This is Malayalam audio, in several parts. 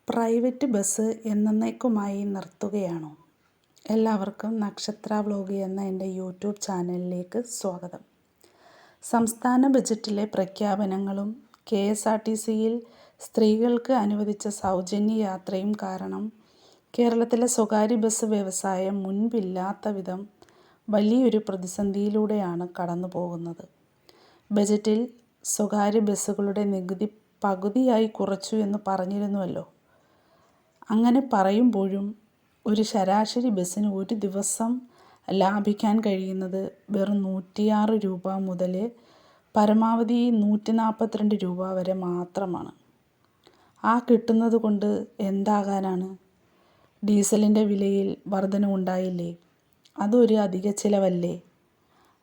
Private bus എന്നന്നേക്കുമായി നിർത്തുകയാണോ? എല്ലാവർക്കും നക്ഷത്ര വ്ലോഗ് എന്ന എൻ്റെ യൂട്യൂബ് ചാനലിലേക്ക് സ്വാഗതം. സംസ്ഥാന ബജറ്റിലെ പ്രഖ്യാപനങ്ങളും KSRTCയിൽ സ്ത്രീകൾക്ക് അനുവദിച്ച സൗജന്യ യാത്രയും കാരണം കേരളത്തിലെ സ്വകാര്യ ബസ് വ്യവസായം മുൻപില്ലാത്ത വിധം വലിയൊരു പ്രതിസന്ധിയിലൂടെയാണ് കടന്നു പോകുന്നത്. ബജറ്റിൽ സ്വകാര്യ ബസ്സുകളുടെ നികുതി പകുതിയായി കുറച്ചു എന്ന് പറഞ്ഞിരുന്നുവല്ലോ. അങ്ങനെ പറയുമ്പോഴും ഒരു ശരാശരി ബസ്സിന് ഒരു ദിവസം ലാഭിക്കാൻ കഴിയുന്നത് വെറും 106 രൂപ മുതൽ പരമാവധി 142 രൂപ വരെ മാത്രമാണ്. ആ കിട്ടുന്നത് കൊണ്ട് എന്താകാനാണ്? ഡീസലിൻ്റെ വിലയിൽ വർധനവുണ്ടായില്ലേ? അതൊരു അധിക ചിലവല്ലേ?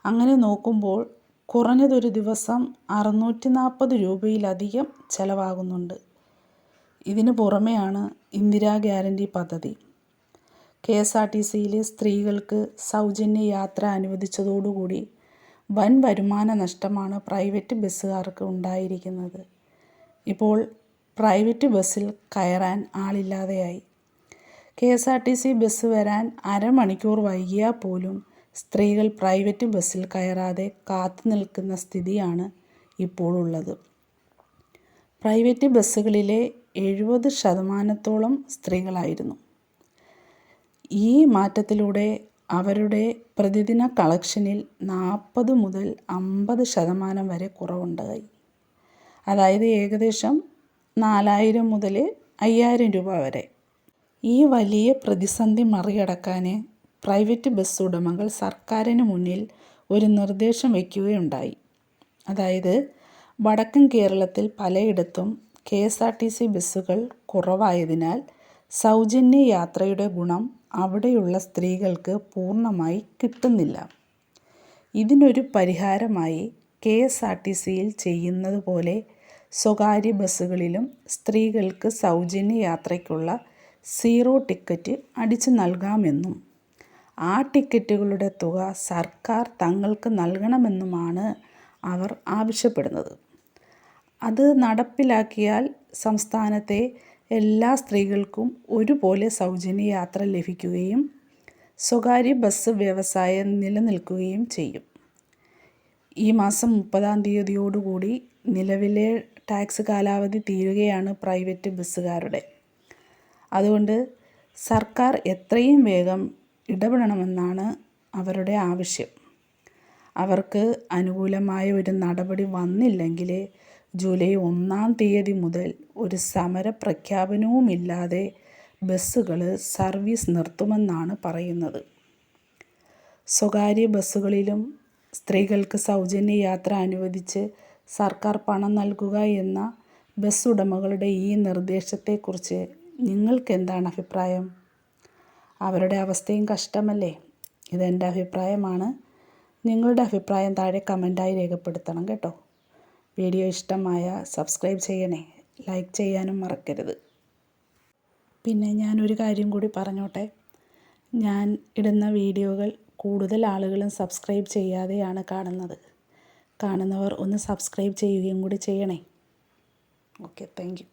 അങ്ങനെ നോക്കുമ്പോൾ കുറഞ്ഞതൊരു ദിവസം 640 രൂപയിലധികം ചിലവാകുന്നുണ്ട്. ഇതിനു പുറമെയാണ് ഇന്ദിരാ ഗ്യാരണ്ടി പദ്ധതി. KSRTCയിലെ സ്ത്രീകൾക്ക് സൗജന്യ യാത്ര അനുവദിച്ചതോടുകൂടി വൻ വരുമാന നഷ്ടമാണ് പ്രൈവറ്റ് ബസ്സുകാർക്ക് ഉണ്ടായിരിക്കുന്നത്. ഇപ്പോൾ പ്രൈവറ്റ് ബസ്സിൽ കയറാൻ ആളില്ലാതെയായി. KSRTC ബസ് വരാൻ അരമണിക്കൂർ വൈകിയാൽ പോലും സ്ത്രീകൾ പ്രൈവറ്റ് ബസ്സിൽ കയറാതെ കാത്തു നിൽക്കുന്ന സ്ഥിതിയാണ് ഇപ്പോഴുള്ളത്. പ്രൈവറ്റ് ബസ്സുകളിലെ 70% സ്ത്രീകളായിരുന്നു. ഈ മാറ്റത്തിലൂടെ അവരുടെ പ്രതിദിന കളക്ഷനിൽ 40 മുതൽ 50% വരെ കുറവുണ്ടായി. അതായത് ഏകദേശം 4000 മുതൽ 5000 രൂപ വരെ. ഈ വലിയ പ്രതിസന്ധി മറികടക്കാൻ പ്രൈവറ്റ് ബസ് ഉടമകൾ സർക്കാരിന് മുന്നിൽ ഒരു നിർദ്ദേശം വയ്ക്കുകയുണ്ടായി. അതായത് വടക്കൻ കേരളത്തിൽ പലയിടത്തും KSRTC ബസ്സുകൾ കുറവായതിനാൽ സൗജന്യ യാത്രയുടെ ഗുണം അവിടെയുള്ള സ്ത്രീകൾക്ക് പൂർണ്ണമായി കിട്ടുന്നില്ല. ഇതിനൊരു പരിഹാരമായി KSRTCയിൽ ചെയ്യുന്നത് പോലെ സ്വകാര്യ ബസ്സുകളിലും സ്ത്രീകൾക്ക് സൗജന്യ യാത്രയ്ക്കുള്ള 0 ടിക്കറ്റ് അടിച്ചു നൽകാമെന്നും ആ ടിക്കറ്റുകളുടെ തുക സർക്കാർ തങ്ങൾക്ക് നൽകണമെന്നുമാണ് അവർ ആവശ്യപ്പെടുന്നത്. അത് നടപ്പിലാക്കിയാൽ സംസ്ഥാനത്തെ എല്ലാ സ്ത്രീകൾക്കും ഒരുപോലെ സൗജന്യ യാത്ര ലഭിക്കുകയും സ്വകാര്യ ബസ് വ്യവസായം നിലനിൽക്കുകയും ചെയ്യും. ഈ മാസം 30-ാം തീയതിയോടുകൂടി നിലവിലെ ടാക്സ് കാലാവധി തീരുകയാണ് പ്രൈവറ്റ് ബസ്സുകാരുടെ. അതുകൊണ്ട് സർക്കാർ എത്രയും വേഗം ഇടപെടണമെന്നാണ് അവരുടെ ആവശ്യം. അവർക്ക് അനുകൂലമായ ഒരു നടപടി വന്നില്ലെങ്കിൽ ജൂലൈ 1-ാം തീയതി മുതൽ ഒരു സമര പ്രഖ്യാപനവുമില്ലാതെ ബസ്സുകൾ സർവീസ് നിർത്തുമെന്നാണ് പറയുന്നത്. സ്വകാര്യ ബസ്സുകളിലും സ്ത്രീകൾക്ക് സൗജന്യ യാത്ര അനുവദിച്ച് സർക്കാർ പണം നൽകുക എന്ന ബസ് ഉടമകളുടെ ഈ നിർദ്ദേശത്തെക്കുറിച്ച് നിങ്ങൾക്കെന്താണ് അഭിപ്രായം? അവരുടെ അവസ്ഥയും കഷ്ടമല്ലേ? ഇതെൻ്റെ അഭിപ്രായമാണ്. നിങ്ങളുടെ അഭിപ്രായം താഴെ കമൻറ്റായി രേഖപ്പെടുത്തണം കേട്ടോ. വീഡിയോ ഇഷ്ടമായ സബ്സ്ക്രൈബ് ചെയ്യണേ, ലൈക്ക് ചെയ്യാനും മറക്കരുത്. പിന്നെ ഞാനൊരു കാര്യം കൂടി പറഞ്ഞോട്ടെ. ഞാൻ ഇടുന്ന വീഡിയോകൾ കൂടുതൽ ആളുകളും സബ്സ്ക്രൈബ് ചെയ്യാതെയാണ് കാണുന്നത്. കാണുന്നവർ ഒന്ന് സബ്സ്ക്രൈബ് ചെയ്യുകയും കൂടി ചെയ്യണേ. Okay, thank you.